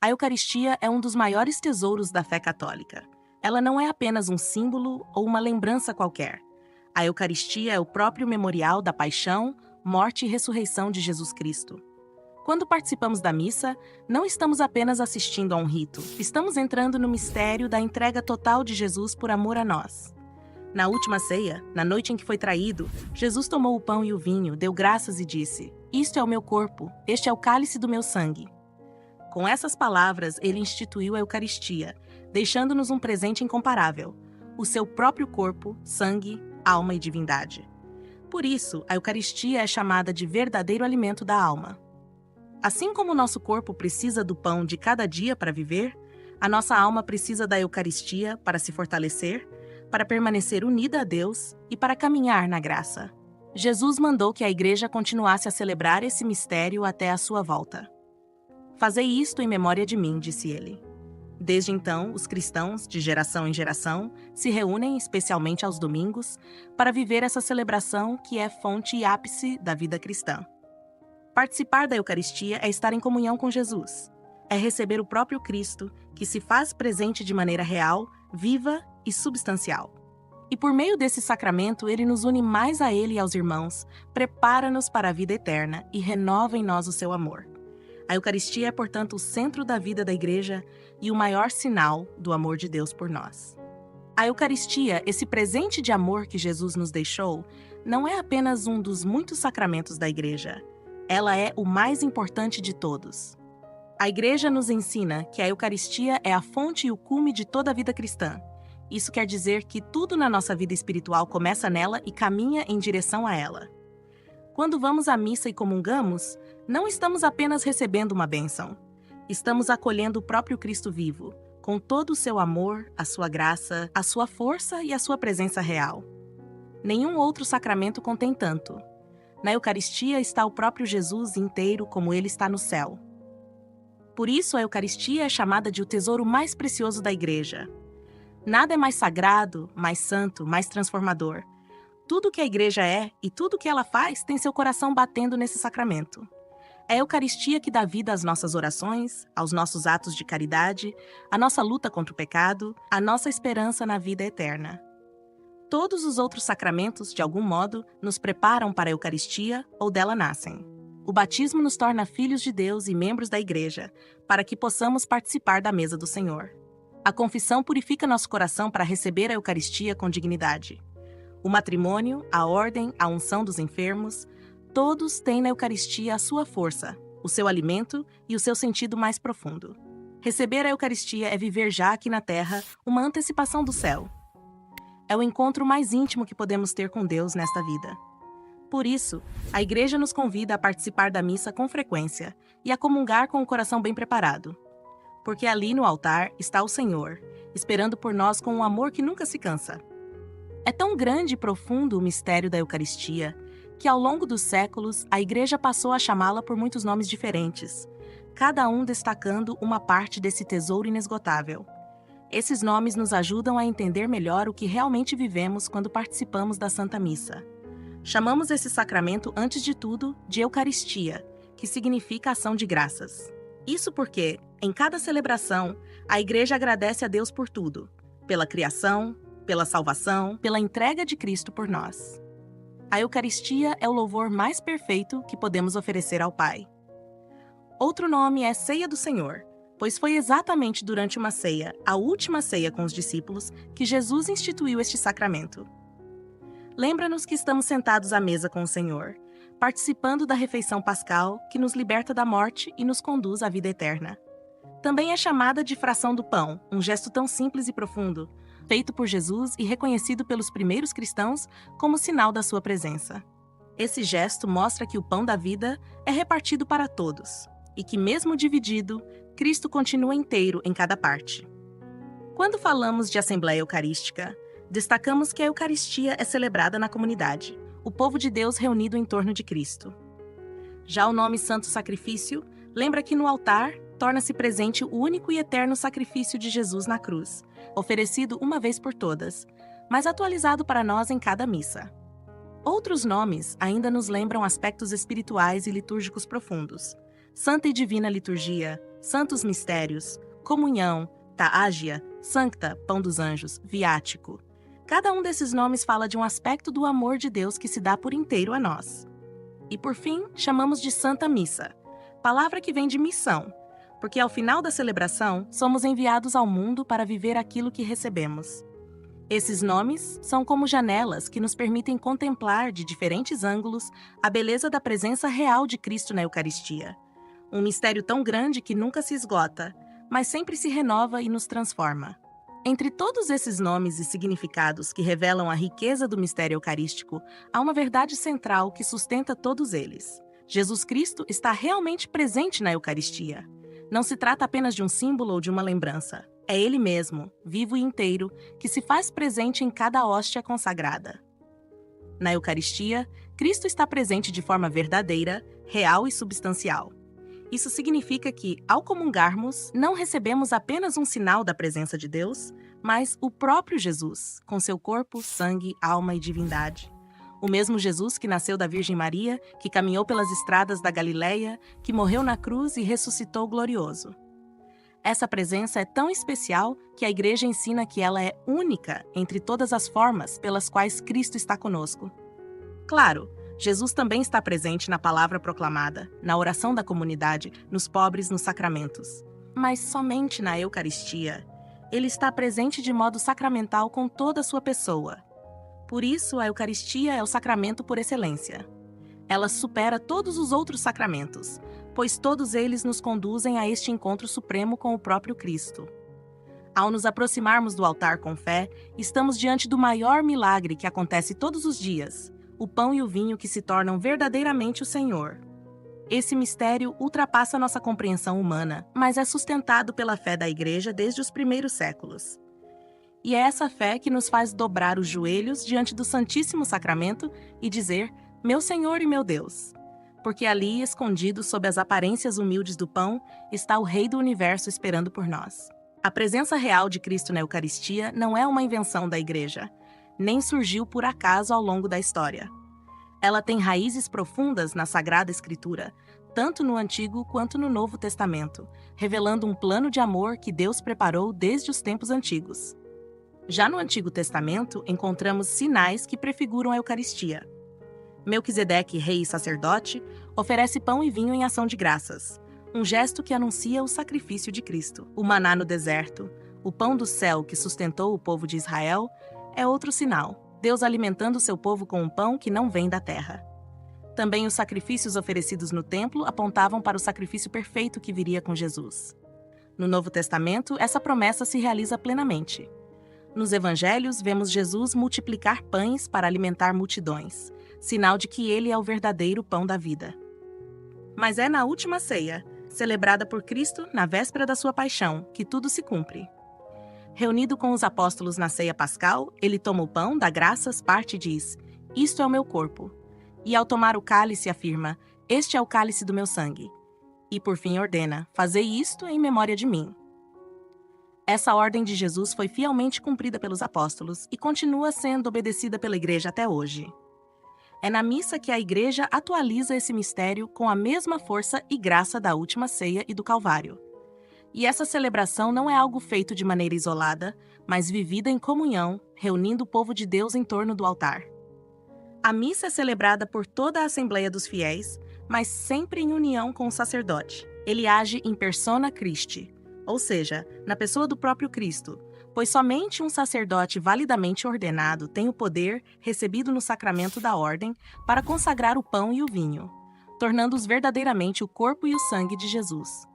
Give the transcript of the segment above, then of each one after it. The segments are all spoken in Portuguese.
A Eucaristia é um dos maiores tesouros da fé católica. Ela não é apenas um símbolo ou uma lembrança qualquer. A Eucaristia é o próprio memorial da paixão, morte e ressurreição de Jesus Cristo. Quando participamos da missa, não estamos apenas assistindo a um rito, estamos entrando no mistério da entrega total de Jesus por amor a nós. Na última ceia, na noite em que foi traído, Jesus tomou o pão e o vinho, deu graças e disse: "Isto é o meu corpo, este é o cálice do meu sangue." Com essas palavras, ele instituiu a Eucaristia, deixando-nos um presente incomparável: o seu próprio corpo, sangue, alma e divindade. Por isso, a Eucaristia é chamada de verdadeiro alimento da alma. Assim como o nosso corpo precisa do pão de cada dia para viver, a nossa alma precisa da Eucaristia para se fortalecer, para permanecer unida a Deus e para caminhar na graça. Jesus mandou que a Igreja continuasse a celebrar esse mistério até a sua volta. "Fazei isto em memória de mim", disse ele. Desde então, os cristãos, de geração em geração, se reúnem, especialmente aos domingos, para viver essa celebração que é fonte e ápice da vida cristã. Participar da Eucaristia é estar em comunhão com Jesus. É receber o próprio Cristo, que se faz presente de maneira real, viva e substancial. E por meio desse sacramento, ele nos une mais a ele e aos irmãos, prepara-nos para a vida eterna e renova em nós o seu amor. A Eucaristia é, portanto, o centro da vida da Igreja e o maior sinal do amor de Deus por nós. A Eucaristia, esse presente de amor que Jesus nos deixou, não é apenas um dos muitos sacramentos da Igreja. Ela é o mais importante de todos. A Igreja nos ensina que a Eucaristia é a fonte e o cume de toda a vida cristã. Isso quer dizer que tudo na nossa vida espiritual começa nela e caminha em direção a ela. Quando vamos à missa e comungamos, não estamos apenas recebendo uma bênção. Estamos acolhendo o próprio Cristo vivo, com todo o seu amor, a sua graça, a sua força e a sua presença real. Nenhum outro sacramento contém tanto. Na Eucaristia está o próprio Jesus inteiro como ele está no céu. Por isso, a Eucaristia é chamada de o tesouro mais precioso da Igreja. Nada é mais sagrado, mais santo, mais transformador. Tudo que a Igreja é e tudo que ela faz tem seu coração batendo nesse sacramento. É a Eucaristia que dá vida às nossas orações, aos nossos atos de caridade, à nossa luta contra o pecado, à nossa esperança na vida eterna. Todos os outros sacramentos, de algum modo, nos preparam para a Eucaristia ou dela nascem. O batismo nos torna filhos de Deus e membros da Igreja, para que possamos participar da mesa do Senhor. A confissão purifica nosso coração para receber a Eucaristia com dignidade. O matrimônio, a ordem, a unção dos enfermos, todos têm na Eucaristia a sua força, o seu alimento e o seu sentido mais profundo. Receber a Eucaristia é viver já aqui na terra uma antecipação do céu. É o encontro mais íntimo que podemos ter com Deus nesta vida. Por isso, a Igreja nos convida a participar da missa com frequência e a comungar com o coração bem preparado. Porque ali no altar está o Senhor, esperando por nós com um amor que nunca se cansa. É tão grande e profundo o mistério da Eucaristia que, ao longo dos séculos, a Igreja passou a chamá-la por muitos nomes diferentes, cada um destacando uma parte desse tesouro inesgotável. Esses nomes nos ajudam a entender melhor o que realmente vivemos quando participamos da Santa Missa. Chamamos esse sacramento, antes de tudo, de Eucaristia, que significa ação de graças. Isso porque, em cada celebração, a Igreja agradece a Deus por tudo, pela criação, pela salvação, pela entrega de Cristo por nós. A Eucaristia é o louvor mais perfeito que podemos oferecer ao Pai. Outro nome é Ceia do Senhor, pois foi exatamente durante uma ceia, a última ceia com os discípulos, que Jesus instituiu este sacramento. Lembra-nos que estamos sentados à mesa com o Senhor, participando da refeição pascal que nos liberta da morte e nos conduz à vida eterna. Também é chamada de fração do pão, um gesto tão simples e profundo, feito por Jesus e reconhecido pelos primeiros cristãos como sinal da sua presença. Esse gesto mostra que o pão da vida é repartido para todos, e que mesmo dividido, Cristo continua inteiro em cada parte. Quando falamos de Assembleia Eucarística, destacamos que a Eucaristia é celebrada na comunidade, o povo de Deus reunido em torno de Cristo. Já o nome Santo Sacrifício lembra que no altar torna-se presente o único e eterno sacrifício de Jesus na cruz, oferecido uma vez por todas, mas atualizado para nós em cada missa. Outros nomes ainda nos lembram aspectos espirituais e litúrgicos profundos: Santa e Divina Liturgia, santos mistérios, comunhão, Taagia, Sancta, pão dos anjos, viático. Cada um desses nomes fala de um aspecto do amor de Deus que se dá por inteiro a nós. E por fim, chamamos de Santa Missa, palavra que vem de missão, porque ao final da celebração, somos enviados ao mundo para viver aquilo que recebemos. Esses nomes são como janelas que nos permitem contemplar de diferentes ângulos a beleza da presença real de Cristo na Eucaristia. Um mistério tão grande que nunca se esgota, mas sempre se renova e nos transforma. Entre todos esses nomes e significados que revelam a riqueza do mistério eucarístico, há uma verdade central que sustenta todos eles. Jesus Cristo está realmente presente na Eucaristia. Não se trata apenas de um símbolo ou de uma lembrança. É Ele mesmo, vivo e inteiro, que se faz presente em cada hóstia consagrada. Na Eucaristia, Cristo está presente de forma verdadeira, real e substancial. Isso significa que, ao comungarmos, não recebemos apenas um sinal da presença de Deus, mas o próprio Jesus, com seu corpo, sangue, alma e divindade. O mesmo Jesus que nasceu da Virgem Maria, que caminhou pelas estradas da Galileia, que morreu na cruz e ressuscitou glorioso. Essa presença é tão especial que a Igreja ensina que ela é única entre todas as formas pelas quais Cristo está conosco. Claro, Jesus também está presente na palavra proclamada, na oração da comunidade, nos pobres, nos sacramentos. Mas somente na Eucaristia, Ele está presente de modo sacramental com toda a sua pessoa. Por isso, a Eucaristia é o sacramento por excelência. Ela supera todos os outros sacramentos, pois todos eles nos conduzem a este encontro supremo com o próprio Cristo. Ao nos aproximarmos do altar com fé, estamos diante do maior milagre que acontece todos os dias, o pão e o vinho que se tornam verdadeiramente o Senhor. Esse mistério ultrapassa nossa compreensão humana, mas é sustentado pela fé da Igreja desde os primeiros séculos. E é essa fé que nos faz dobrar os joelhos diante do Santíssimo Sacramento e dizer: Meu Senhor e meu Deus. Porque ali, escondido sob as aparências humildes do pão, está o Rei do Universo esperando por nós. A presença real de Cristo na Eucaristia não é uma invenção da Igreja, nem surgiu por acaso ao longo da história. Ela tem raízes profundas na Sagrada Escritura, tanto no Antigo quanto no Novo Testamento, revelando um plano de amor que Deus preparou desde os tempos antigos. Já no Antigo Testamento, encontramos sinais que prefiguram a Eucaristia. Melquisedeque, rei e sacerdote, oferece pão e vinho em ação de graças, um gesto que anuncia o sacrifício de Cristo. O maná no deserto, o pão do céu que sustentou o povo de Israel, é outro sinal, Deus alimentando seu povo com um pão que não vem da terra. Também os sacrifícios oferecidos no templo apontavam para o sacrifício perfeito que viria com Jesus. No Novo Testamento, essa promessa se realiza plenamente. Nos Evangelhos, vemos Jesus multiplicar pães para alimentar multidões, sinal de que ele é o verdadeiro pão da vida. Mas é na última ceia, celebrada por Cristo na véspera da sua paixão, que tudo se cumpre. Reunido com os apóstolos na ceia pascal, ele toma o pão, dá graças, parte e diz: Isto é o meu corpo. E ao tomar o cálice afirma: Este é o cálice do meu sangue. E por fim ordena: Fazei isto em memória de mim. Essa ordem de Jesus foi fielmente cumprida pelos apóstolos e continua sendo obedecida pela Igreja até hoje. É na missa que a Igreja atualiza esse mistério com a mesma força e graça da última ceia e do Calvário. E essa celebração não é algo feito de maneira isolada, mas vivida em comunhão, reunindo o povo de Deus em torno do altar. A missa é celebrada por toda a Assembleia dos Fiéis, mas sempre em união com o sacerdote. Ele age in persona Christi, ou seja, na pessoa do próprio Cristo, pois somente um sacerdote validamente ordenado tem o poder, recebido no sacramento da ordem, para consagrar o pão e o vinho, tornando-os verdadeiramente o corpo e o sangue de Jesus.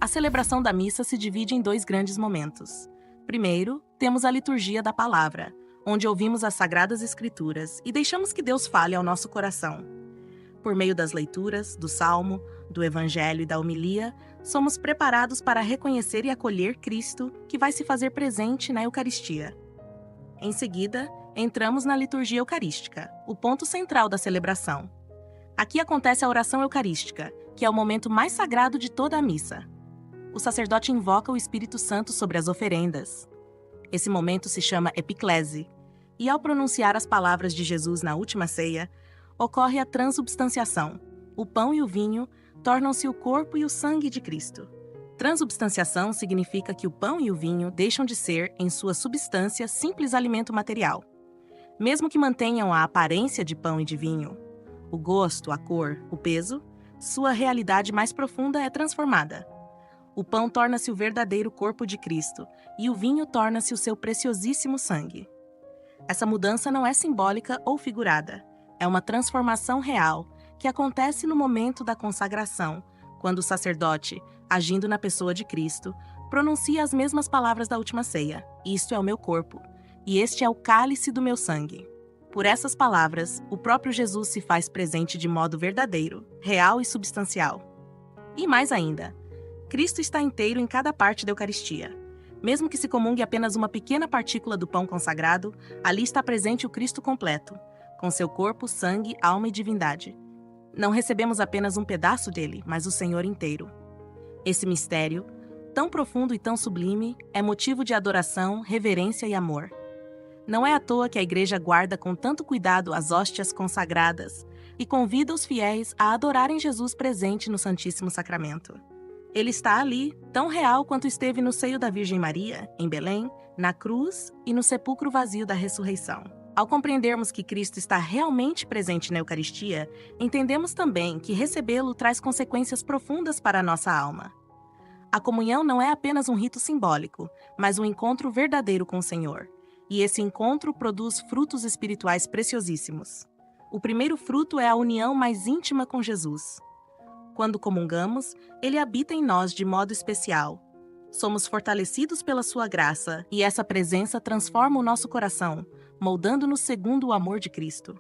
A celebração da missa se divide em dois grandes momentos. Primeiro, temos a liturgia da palavra, onde ouvimos as Sagradas Escrituras e deixamos que Deus fale ao nosso coração. Por meio das leituras, do Salmo, do Evangelho e da homilia, somos preparados para reconhecer e acolher Cristo, que vai se fazer presente na Eucaristia. Em seguida, entramos na liturgia eucarística, o ponto central da celebração. Aqui acontece a oração eucarística, que é o momento mais sagrado de toda a missa. O sacerdote invoca o Espírito Santo sobre as oferendas. Esse momento se chama epiclese, e ao pronunciar as palavras de Jesus na última ceia, ocorre a transubstanciação. O pão e o vinho tornam-se o corpo e o sangue de Cristo. Transubstanciação significa que o pão e o vinho deixam de ser, em sua substância, simples alimento material. Mesmo que mantenham a aparência de pão e de vinho, o gosto, a cor, o peso, sua realidade mais profunda é transformada. O pão torna-se o verdadeiro corpo de Cristo e o vinho torna-se o seu preciosíssimo sangue. Essa mudança não é simbólica ou figurada, é uma transformação real que acontece no momento da consagração, quando o sacerdote, agindo na pessoa de Cristo, pronuncia as mesmas palavras da última ceia: "Isto é o meu corpo, e este é o cálice do meu sangue." Por essas palavras, o próprio Jesus se faz presente de modo verdadeiro, real e substancial. E mais ainda, Cristo está inteiro em cada parte da Eucaristia. Mesmo que se comungue apenas uma pequena partícula do pão consagrado, ali está presente o Cristo completo, com seu corpo, sangue, alma e divindade. Não recebemos apenas um pedaço dele, mas o Senhor inteiro. Esse mistério, tão profundo e tão sublime, é motivo de adoração, reverência e amor. Não é à toa que a Igreja guarda com tanto cuidado as hóstias consagradas e convida os fiéis a adorarem Jesus presente no Santíssimo Sacramento. Ele está ali, tão real quanto esteve no seio da Virgem Maria, em Belém, na cruz e no sepulcro vazio da ressurreição. Ao compreendermos que Cristo está realmente presente na Eucaristia, entendemos também que recebê-lo traz consequências profundas para a nossa alma. A comunhão não é apenas um rito simbólico, mas um encontro verdadeiro com o Senhor. E esse encontro produz frutos espirituais preciosíssimos. O primeiro fruto é a união mais íntima com Jesus. Quando comungamos, Ele habita em nós de modo especial. Somos fortalecidos pela sua graça, e essa presença transforma o nosso coração, moldando-nos segundo o amor de Cristo.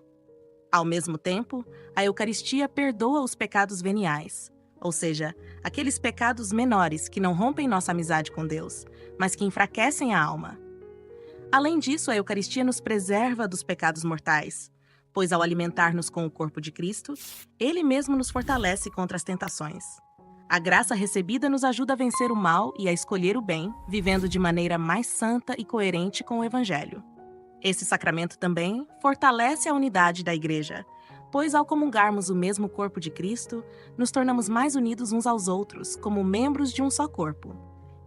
Ao mesmo tempo, a Eucaristia perdoa os pecados veniais, ou seja, aqueles pecados menores que não rompem nossa amizade com Deus, mas que enfraquecem a alma. Além disso, a Eucaristia nos preserva dos pecados mortais, pois ao alimentar-nos com o corpo de Cristo, Ele mesmo nos fortalece contra as tentações. A graça recebida nos ajuda a vencer o mal e a escolher o bem, vivendo de maneira mais santa e coerente com o Evangelho. Esse sacramento também fortalece a unidade da Igreja, pois ao comungarmos o mesmo corpo de Cristo, nos tornamos mais unidos uns aos outros, como membros de um só corpo.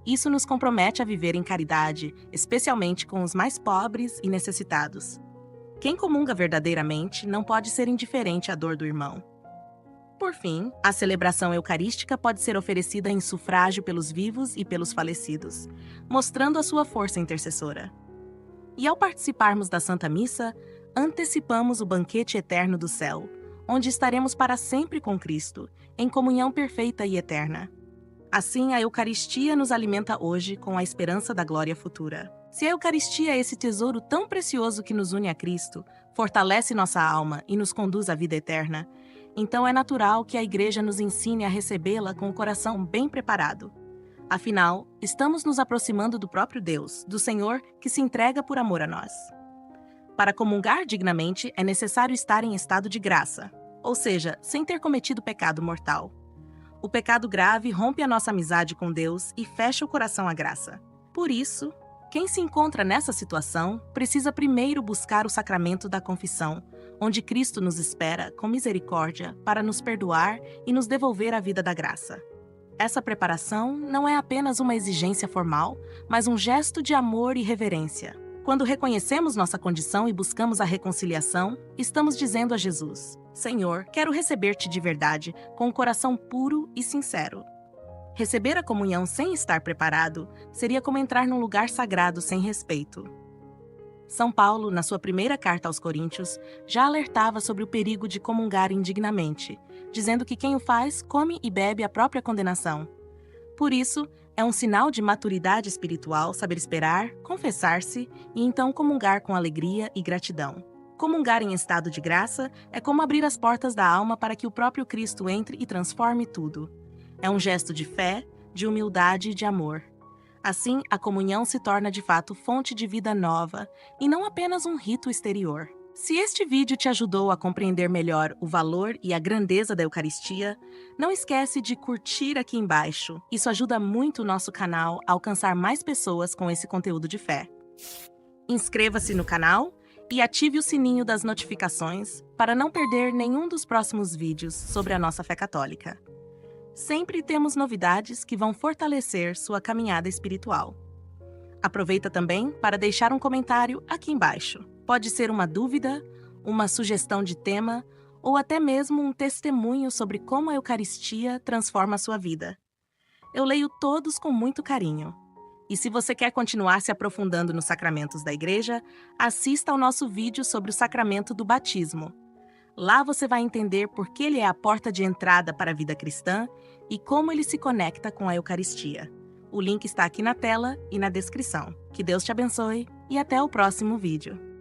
Isso nos compromete a viver em caridade, especialmente com os mais pobres e necessitados. Quem comunga verdadeiramente não pode ser indiferente à dor do irmão. Por fim, a celebração eucarística pode ser oferecida em sufrágio pelos vivos e pelos falecidos, mostrando a sua força intercessora. E ao participarmos da Santa Missa, antecipamos o banquete eterno do céu, onde estaremos para sempre com Cristo, em comunhão perfeita e eterna. Assim, a Eucaristia nos alimenta hoje com a esperança da glória futura. Se a Eucaristia é esse tesouro tão precioso que nos une a Cristo, fortalece nossa alma e nos conduz à vida eterna, então é natural que a Igreja nos ensine a recebê-la com o coração bem preparado. Afinal, estamos nos aproximando do próprio Deus, do Senhor que se entrega por amor a nós. Para comungar dignamente, é necessário estar em estado de graça, ou seja, sem ter cometido pecado mortal. O pecado grave rompe a nossa amizade com Deus e fecha o coração à graça. Por isso, quem se encontra nessa situação precisa primeiro buscar o sacramento da confissão, onde Cristo nos espera com misericórdia para nos perdoar e nos devolver a vida da graça. Essa preparação não é apenas uma exigência formal, mas um gesto de amor e reverência. Quando reconhecemos nossa condição e buscamos a reconciliação, estamos dizendo a Jesus: Senhor, quero receber-te de verdade, com um coração puro e sincero. Receber a comunhão sem estar preparado seria como entrar num lugar sagrado sem respeito. São Paulo, na sua primeira carta aos Coríntios, já alertava sobre o perigo de comungar indignamente, dizendo que quem o faz come e bebe a própria condenação. Por isso, é um sinal de maturidade espiritual saber esperar, confessar-se e então comungar com alegria e gratidão. Comungar em estado de graça é como abrir as portas da alma para que o próprio Cristo entre e transforme tudo. É um gesto de fé, de humildade e de amor. Assim, a comunhão se torna de fato fonte de vida nova e não apenas um rito exterior. Se este vídeo te ajudou a compreender melhor o valor e a grandeza da Eucaristia, não esquece de curtir aqui embaixo. Isso ajuda muito o nosso canal a alcançar mais pessoas com esse conteúdo de fé. Inscreva-se no canal e ative o sininho das notificações para não perder nenhum dos próximos vídeos sobre a nossa fé católica. Sempre temos novidades que vão fortalecer sua caminhada espiritual. Aproveita também para deixar um comentário aqui embaixo. Pode ser uma dúvida, uma sugestão de tema ou até mesmo um testemunho sobre como a Eucaristia transforma a sua vida. Eu leio todos com muito carinho. E se você quer continuar se aprofundando nos sacramentos da Igreja, assista ao nosso vídeo sobre o sacramento do batismo. Lá você vai entender por que ele é a porta de entrada para a vida cristã e como ele se conecta com a Eucaristia. O link está aqui na tela e na descrição. Que Deus te abençoe e até o próximo vídeo.